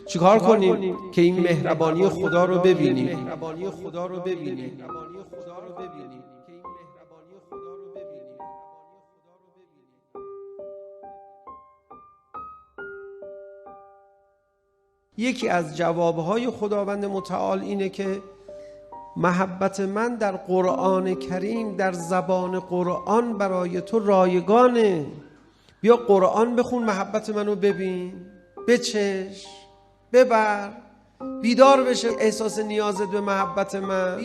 چیکار کنیم که این مهربانی خدا رو ببینیم؟ یکی از جوابهای خداوند متعال اینه که محبت من در قرآن کریم، در زبان قرآن برای تو رایگانه. بیا قرآن بخون، محبت منو ببین، بچش، ببر، بیدار بشه احساس نیازت به محبت من.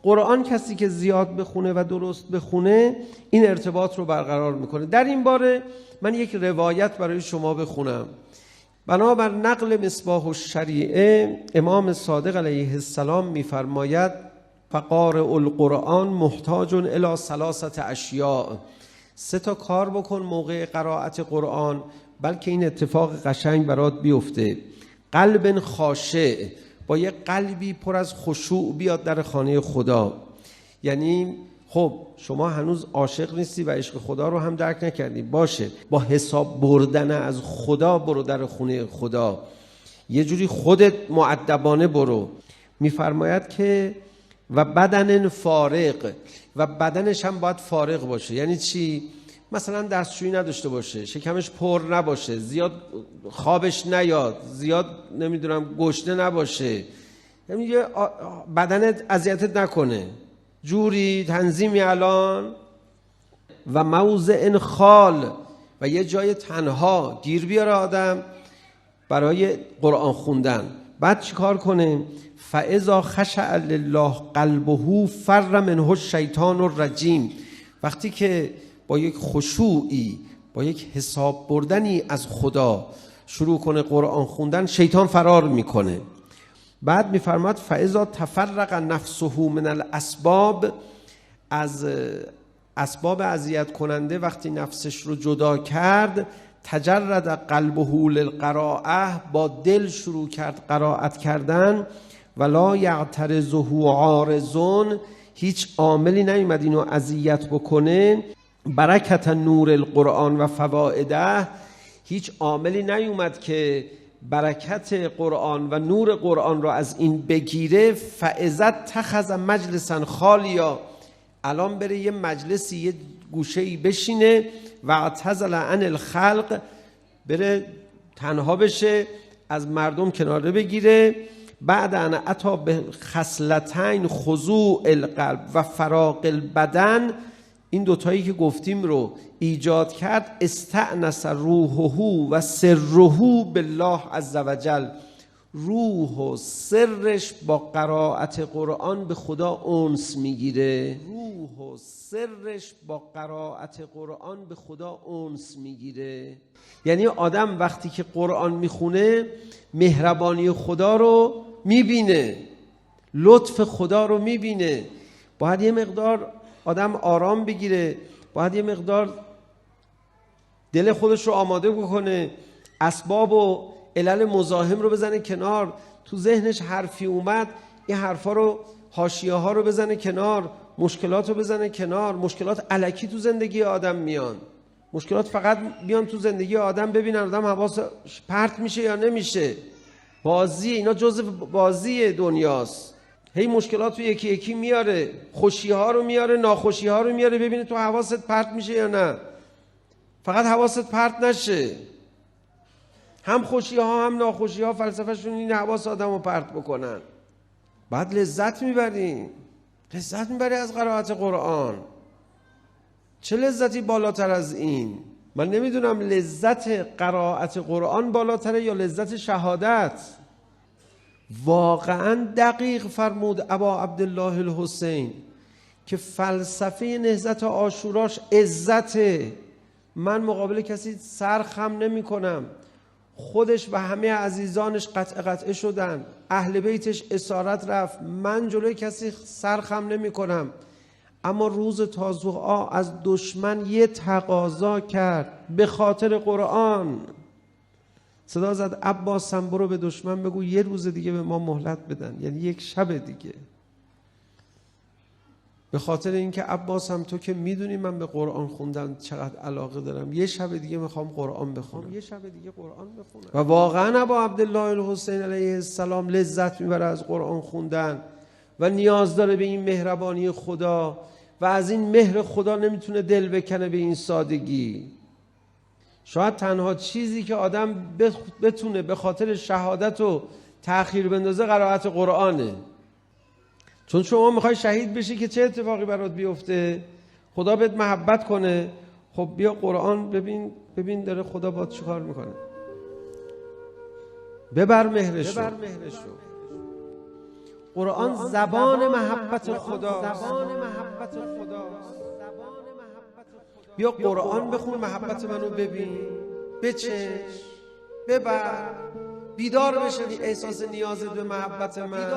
قرآن کسی که زیاد بخونه و درست بخونه این ارتباط رو برقرار میکنه. در این باره من یک روایت برای شما بخونم. بنابر نقل مصباح الشریعه امام صادق علیه السلام میفرماید فقارئ القرآن محتاج الی ثلاثه اشیاء. 3 کار بکن موقع قرائت قرآن بلکه این اتفاق قشنگ برات بیفته. قلب خاشع، با یه قلبی پر از خشوع بیاد در خانه خدا. یعنی خب شما هنوز عاشق نیستی و عشق خدا رو هم درک نکردی، باشه، با حساب بردن از خدا برو در خونه خدا، یه جوری خودت مؤدبانه برو. میفرماید که و بدن فارغ، و بدنش هم باید فارغ باشه. یعنی چی؟ مثلا دستشویی نداشته باشه، شکمش پر نباشه، زیاد خوابش نیاد، زیاد نمیدونم گشنه نباشه، یعنی یه بدنت اذیتت نکنه، جوری تنظیمی الان. و موضع خال، و یه جای تنها گیر بیاره آدم برای قرآن خوندن. بعد چی کار کنه؟ فاذا خشع لله قلبه فر منه الشیطان الرجیم. وقتی که با یک خشوعی، با یک حساب بردنی از خدا شروع کنه قرآن خوندن، شیطان فرار میکنه. بعد میفرماد فاذا تفرق نفسه من الاسباب، از اسباب اذیت کننده وقتی نفسش رو جدا کرد، تجرد قلبه للقراءه، با دل شروع کرد قرائت کردن. ولا یعترضه عارضون، هیچ عاملی نیومد اینو اذیت بکنه. برکت نور القرآن و فوائده، هیچ عاملی نیومد که برکت قرآن و نور قرآن را از این بگیره. فعزت تخذ مجلسا خالیا، الان بره یه مجلسی، یه گوشه‌ای بشینه. و اعتزل عن الخلق، بره تنها بشه، از مردم کناره بگیره. بعد ان اتی به خصلتین خضوع القلب و فراغ البدن، این دوتایی که گفتیم رو ایجاد کرد. استأنس روحه و سره بالله عز وجل، روح و سرش با قرائت قرآن به خدا انس میگیره. یعنی آدم وقتی که قرآن میخونه مهربانی خدا رو میبینه، لطف خدا رو میبینه. باید یه مقدار آدم آرام بگیره، باید یه مقدار دل خودش رو آماده بکنه، اسباب و علل مزاحم رو بزنه کنار. تو ذهنش حرفی اومد، این حرفا رو، حاشیه ها رو بزنه کنار، مشکلات رو بزنه کنار. مشکلات الکی تو زندگی آدم میان، مشکلات فقط میان تو زندگی آدم ببینن آدم حواسش پرت میشه یا نمیشه. بازی، اینا جزء بازی دنیاست. هی مشکلات رو یکی یکی میاره، خوشی ها رو میاره، ناخوشی ها رو میاره، ببینه تو حواست پرت میشه یا نه. فقط حواست پرت نشه. هم خوشی ها هم ناخوشی ها فلسفهشون این حواس آدم رو پرت بکنن. بعد لذت میبری از قرائت قرآن. چه لذتی بالاتر از این؟ من نمیدونم لذت قرائت قرآن بالاتره یا لذت شهادت. واقعا دقیق فرمود ابا عبدالله الحسین که فلسفه نهضت عاشوراش عزته. من مقابل کسی سر خم نمی کنم. خودش و همه عزیزانش قطعه شدن، اهل بیتش اسارت رفت، من جلوی کسی سر خم نمی کنم. اما روز تاسوعا از دشمن یه تقاضا کرد به خاطر قرآن. صدا زد عباسم برو به دشمن بگو یه روز دیگه به ما مهلت بدن، یعنی یک شب دیگه. به خاطر اینکه عباس هم تو که میدونی من به قرآن خوندن چقدر علاقه دارم، یه شب دیگه میخوام قرآن بخونم. و واقعا ابا عبدالله الحسین علیه السلام لذت میبره از قرآن خوندن و نیاز داره به این مهربانی خدا و از این مهر خدا نمیتونه دل بکنه به این سادگی. شاید تنها چیزی که آدم بتونه به خاطر شهادت و تأخیر بندازه قرائت قرآنه. چون شما میخوای شهید بشی که چه اتفاقی برات بیفته؟ خدا بهت محبت کنه. خب بیا قرآن ببین داره خدا باید چی کار میکنه. ببر مهرشو. قرآن زبان محبت خدا. بیا قرآن بخون، محبت منو ببین، بچش، ببر، بیدار بشی احساس نیازت به محبت من.